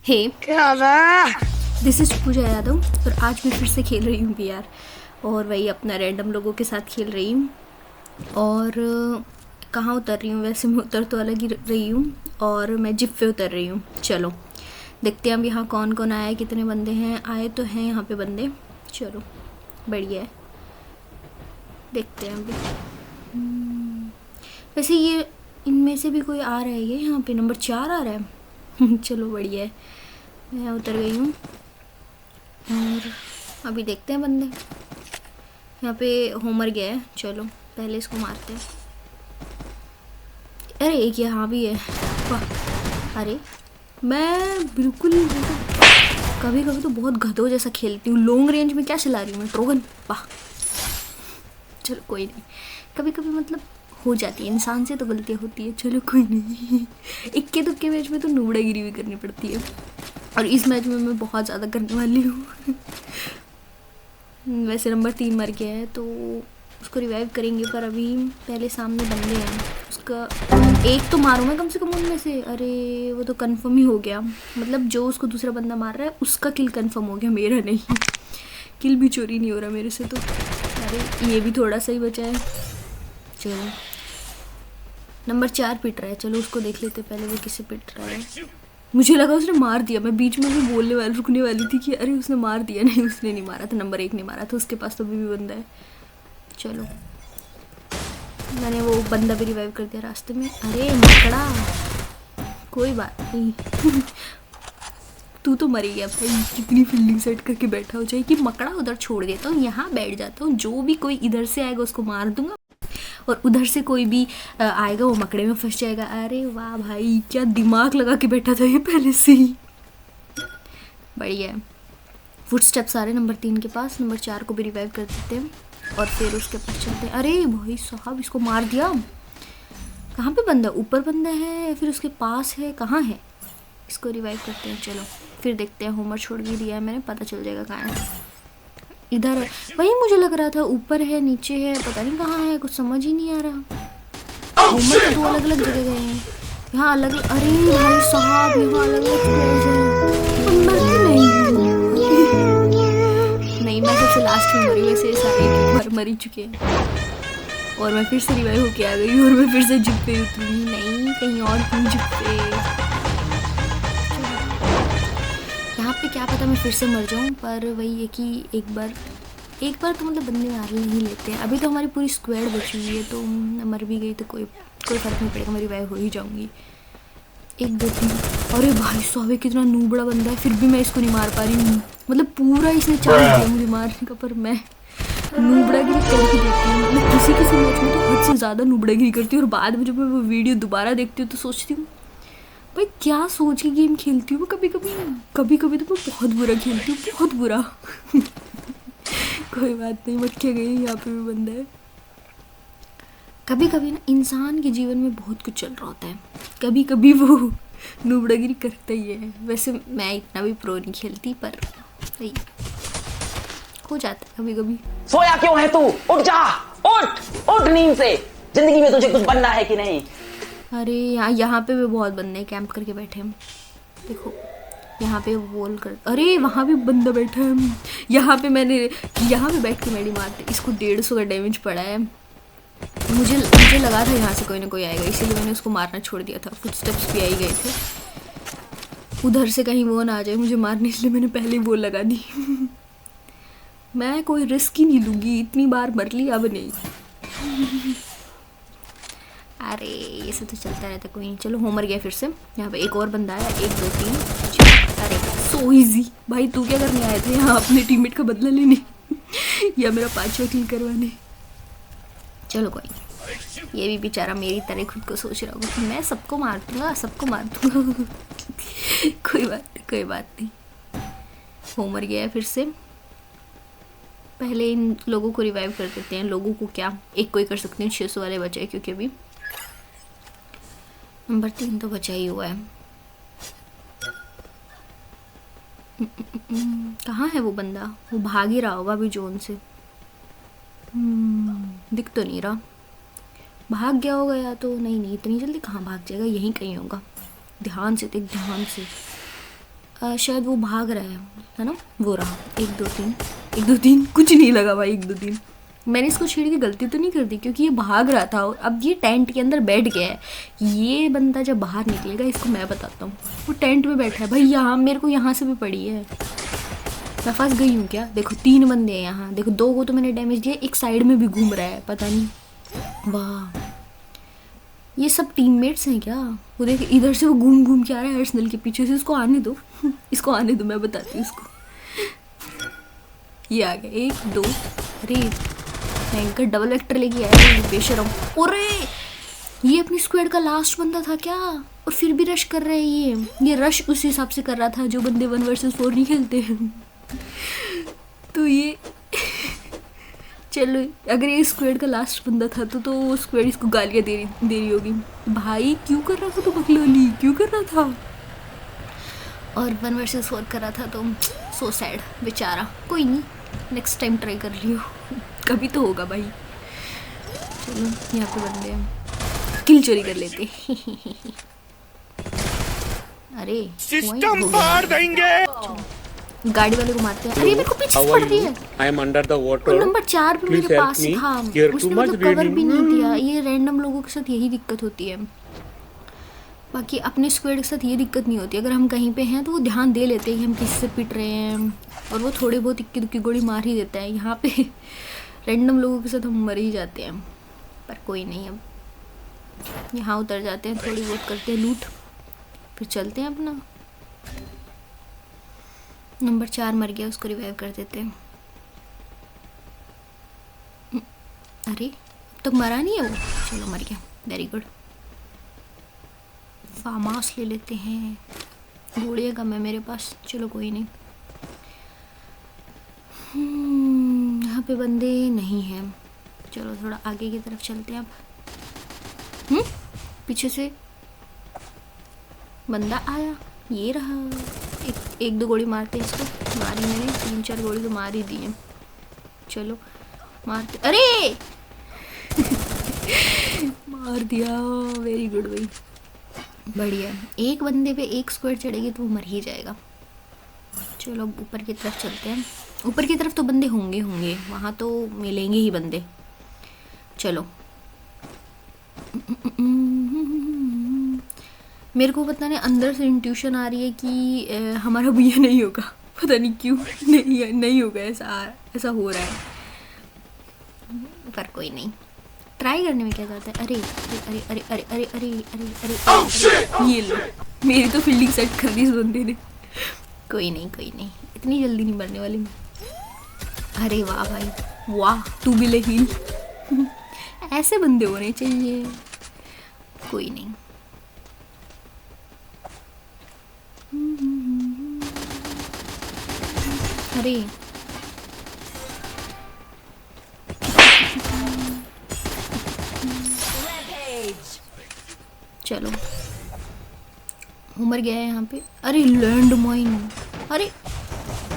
हे, क्या है? This is पूजा यादव और आज मैं फिर से खेल रही हूँ VR और वही अपना रैंडम लोगों के साथ खेल रही हूँ। और कहाँ उतर रही हूँ? वैसे मैं उतर तो अलग ही रही हूँ और मैं जिप पे उतर रही हूँ। चलो देखते हैं अब यहाँ कौन कौन आया है, कितने बंदे हैं। आए तो हैं यहाँ पे बंदे, चलो बढ़िया है, देखते हैं अभी। वैसे ये इनमें से भी कोई आ रहा है? ये यहाँ पे नंबर 4 आ रहा है चलो बढ़िया है, मैं उतर गई हूँ और अभी देखते हैं बंदे। यहाँ पे होमर गया है, चलो पहले इसको मारते हैं। अरे एक यहाँ भी है, वाह। अरे मैं बिल्कुल कभी कभी तो बहुत गधों जैसा खेलती हूँ। लॉन्ग रेंज में क्या चला रही हूँ मैं? ट्रोगन, वाह। चलो कोई नहीं, कभी कभी मतलब हो जाती है, इंसान से तो गलतियाँ होती है, चलो कोई नहीं इक्के दुक्के मैच में तो नूबड़ागिरी भी करनी पड़ती है और इस मैच में मैं बहुत ज़्यादा करने वाली हूँ वैसे नंबर 3 मर गया है तो उसको रिवाइव करेंगे, पर अभी पहले सामने बंदे हैं। उसका एक तो मारूँ मैं कम से कम उनमें से। अरे वो तो कंफर्म ही हो गया, मतलब जो उसको दूसरा बंदा मार रहा है उसका किल कंफर्म हो गया, मेरा नहीं। किल भी चोरी नहीं हो रहा मेरे से तो। अरे ये भी थोड़ा सा ही बचा है। चलो नंबर 4 पिट रहा है, चलो उसको देख लेते पहले वो किसे पिट रहा है। मुझे लगा उसने मार दिया, मैं बीच में भी बोलने वाली रुकने वाली थी कि अरे उसने मार दिया। नहीं, उसने नहीं मारा था, नंबर 1 ने मारा था, उसके पास तो अभी भी बंदा है। चलो मैंने वो बंदा भी रिवाइव कर दिया रास्ते में। अरे मकड़ा, कोई बात नहीं तू तो मर ही गया भाई, कितनी फील्डिंग सेट करके बैठा हो जाए कि मकड़ा उधर छोड़ देता हूँ, यहाँ बैठ जाता हूँ, जो भी कोई इधर से आएगा उसको मार दूंगा और उधर से कोई भी आएगा वो मकड़े में फंस जाएगा। अरे वाह भाई, क्या दिमाग लगा के बैठा था ये पहले से ही, बढ़िया है। फुटस्टेप्स आ रहे नंबर 3 के पास, नंबर 4 को भी रिवाइव कर देते हैं और फिर उसके पास चलते हैं। अरे भाई साहब, इसको मार दिया। कहाँ पे बंदा? ऊपर बंदा है या फिर उसके पास है? कहाँ है? इसको रिवाइव करते हैं, चलो फिर देखते हैं। होमर छोड़ भी दिया है मैंने, पता चल जाएगा कहाँ है। इधर है, वही मुझे लग रहा था, ऊपर है नीचे है, पता नहीं कहाँ है, कुछ समझ ही नहीं आ रहा। होमर तो 2 अलग अलग जगह गए हैं, यहाँ अलग। अरे भाई साहब, यहाँ अलग अलग स्क्वाड्स हैं, पर मरती नहीं मैं सबसे लास्ट में मरी, वैसे सारे एक बार मर ही चुके हैं और मैं फिर से रिवाइव होके आ गई और मैं फिर से जिप पे उतरूंगी। नहीं, कहीं और क्यों जिप पे? यहाँ पे क्या पता मैं फिर से मर जाऊँ, पर वही है कि एक बार तो मतलब बंदे मार नहीं लेते हैं। अभी तो हमारी पूरी स्क्वाड बची हुई है, तो मैं मर भी गई तो कोई फ़र्क नहीं पड़ेगा, मैं रिवाइव हो ही जाऊँगी। 1 2 3। अरे भाई साहब, कितना नूबड़ा बंदा है, फिर भी मैं इसको नहीं मार पा रही हूँ। मतलब पूरा इसने चांस दिया मुझे मारने का, पर मैं नूबड़ागिरी कर ही देती हूँ। मैं किसी किसी मैच में तो हद से ज़्यादा नूबड़ागिरी करती हूँ और बाद में जब मैं वो वीडियो दोबारा देखती हूँ तो सोचती हूँ भाई क्या सोच के गेम खेलती हूँ मैं। कभी कभी तो मैं बहुत बुरा खेलती हूँ, बहुत बुरा कोई बात नहीं, मत क्या गई, यहाँ पे भी बंदा है। कभी कभी ना इंसान के जीवन में बहुत कुछ चल रहा होता है, कभी कभी वो नूबड़ागिरी करता ही है। वैसे मैं इतना भी प्रो नहीं खेलती, पर सही हो जाता है कभी कभी। सोया क्यों है तू? उठ जा, उठ उठ नींद से। जिंदगी में तुझे कुछ बनना है कि नहीं? अरे यहाँ पे भी बहुत बंदे कैंप करके बैठे हैं, देखो यहाँ पे वॉल कर। अरे वहाँ भी बंदा बैठा है, यहाँ पे बैठ के मेडी मारते। इसको 150 का डैमेज पड़ा है। मुझे लगा था यहाँ से कोई ना कोई आएगा, इसीलिए मैंने उसको मारना छोड़ दिया था। फुटस्टेप्स भी आ ही गए थे, उधर से कहीं वो ना आ जाए मुझे मारने, इसलिए मैंने पहले ही वो लगा दी मैं कोई रिस्क ही नहीं लूँगी, इतनी बार मर ली, अब नहीं अरे ये सब तो चलता रहता, कोई नहीं। चलो होमर गया फिर से, यहाँ पे एक और बंदा आया। 1 2 3 4। अरे सो इजी भाई, तू क्या करने आए थे यहाँ? अपने टीममेट का बदला लेने या मेरा 5वां किल करवाने? चलो कोई नहीं, ये भी बेचारा मेरी तरह खुद को सोच रहा होगा कि मैं सबको मार दूँगा कोई बात नहीं। होमर गया है फिर से, पहले इन लोगों को रिवाइव कर देते हैं। लोगों को क्या, एक कोई कर सकते हैं, 600 वाले बचे क्योंकि अभी नंबर 3 तो बचा ही हुआ है। कहाँ है वो बंदा? वो भाग ही रहा होगा अभी जोन से, दिख तो नहीं रहा। भाग गया होगा या तो नहीं, इतनी जल्दी कहाँ भाग जाएगा, यहीं कहीं होगा। ध्यान से देख, ध्यान से। शायद वो भाग रहा है ना, वो रहा 1 2 3 1 2 3 कुछ नहीं लगा भाई 1 2 3। मैंने इसको छेड़ के गलती तो नहीं कर दी क्योंकि ये भाग रहा था और अब ये टेंट के अंदर बैठ गया है। ये बंदा जब बाहर निकलेगा इसको मैं बताता हूँ। वो टेंट में बैठा है भाई, यहाँ मेरे को यहाँ से भी पड़ी है। मैं फंस गई हूँ क्या? देखो 3 बंदे हैं यहाँ, देखो 2 को तो मैंने डैमेज दिया, एक साइड में भी घूम रहा है पता नहीं। वाह ये सब टीममेट्स हैं क्या? वो देख इधर से वो घूम घूम के आ रहा है अर्सनल के पीछे से। इसको आने दो इसको आने दो, मैं बताती हूँ इसको। ये आ गया 1 2। अरे भयंकर डबल वेक्टर लेके आया है ये बेशरम। अरे ये अपनी स्क्वाड का लास्ट बंदा था क्या? और फिर भी रश कर रहा है ये रश उस हिसाब से कर रहा था जो बंदे 1 वर्सेस 4 नहीं खेलते तो ये चलो अगर ये स्क्वाड का लास्ट बंदा था तो वो स्क्वाड इसको गालियाँ दे रही होगी। भाई क्यों कर रहा था तो बकलोली क्यों कर रहा था? और 1 वर्सेस 4 कर रहा था तो सो सैड बेचारा। कोई नहीं, नेक्स्ट टाइम ट्राई कर लियो कभी तो होगा भाई। चलो यहाँ पे बंदे हैं, किल चोरी कर लेते अरे सिस्टम फाड़ देंगे। गाड़ी वाले को मारते हैं। अरे मेरे को पीछे से पड़ रही है। I am under the water. और नंबर 4 भी Please मेरे help पास me. था, Here उसने too much मतलब कवर भी raining. नहीं दिया। ये रैंडम लोगों के साथ यही दिक्कत होती है, बाकी अपने स्क्वाड के साथ ये दिक्कत नहीं होती। अगर हम कहीं पे हैं तो वो ध्यान दे लेते हैं कि हम किसी से पिट रहे हैं और वो थोड़ी बहुत इक्की दुक्की गोली मार ही देता है। यहाँ पे रैंडम लोगों के साथ हम मर ही जाते हैं, पर कोई नहीं। अब यहाँ उतर जाते हैं, थोड़ी बहुत करते हैं लूट, फिर चलते हैं अपना। नंबर 4 मर गया, उसको रिवाइव कर देते हैं। अरे अब तक मरा नहीं है वो, चलो मर गया, वेरी गुड। फार्मास ले लेते हैं, गोलियाँ कम है मेरे पास, चलो कोई नहीं। यहाँ पे बंदे नहीं हैं, चलो थोड़ा आगे की तरफ चलते हैं अब। पीछे से बंदा आया, ये रहा। एक दो गोली मारते हैं इसको, मारी मैंने 3-4 गोली तो मार ही दी है। चलो मारते, अरे मार दिया, वेरी गुड भाई, बढ़िया। एक बंदे पे एक स्क्वाड चढ़ेगी तो वो मर ही जाएगा। चलो ऊपर की तरफ चलते हैं। ऊपर की तरफ तो बंदे होंगे वहाँ तो मिलेंगे ही बंदे। चलो मेरे को पता नहीं अंदर से इंट्यूशन आ रही है कि हमारा भैया नहीं होगा, पता नहीं क्यों नहीं होगा, ऐसा हो रहा है, पर कोई नहीं, ट्राई करने में क्या जाता है। अरे अरे अरे अरे अरे अरे अरे अरे अरे ये लो, मेरी तो फील्डिंग सेट कर दी इस बंदे ने। कोई नहीं, इतनी जल्दी नहीं मरने वाली मैं। अरे वाह भाई वाह, तू भी लेकिन ऐसे बंदे होने चाहिए। कोई नहीं, अरे चलो उमर गया है यहाँ पे। अरे लैंड माइन, अरे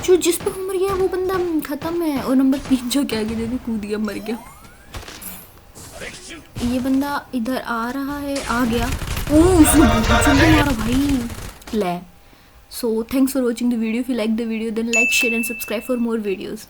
जो जिस पे उमर गया वो बंदा खत्म है। और नंबर 3 जो क्या देखो कूद गया, मर गया। ये बंदा इधर आ रहा है, आ गया। ओह उसने बहुत जल्दी मारा भाई, ले। So thanks for watching the video. If you like the video then like, share and subscribe for more videos.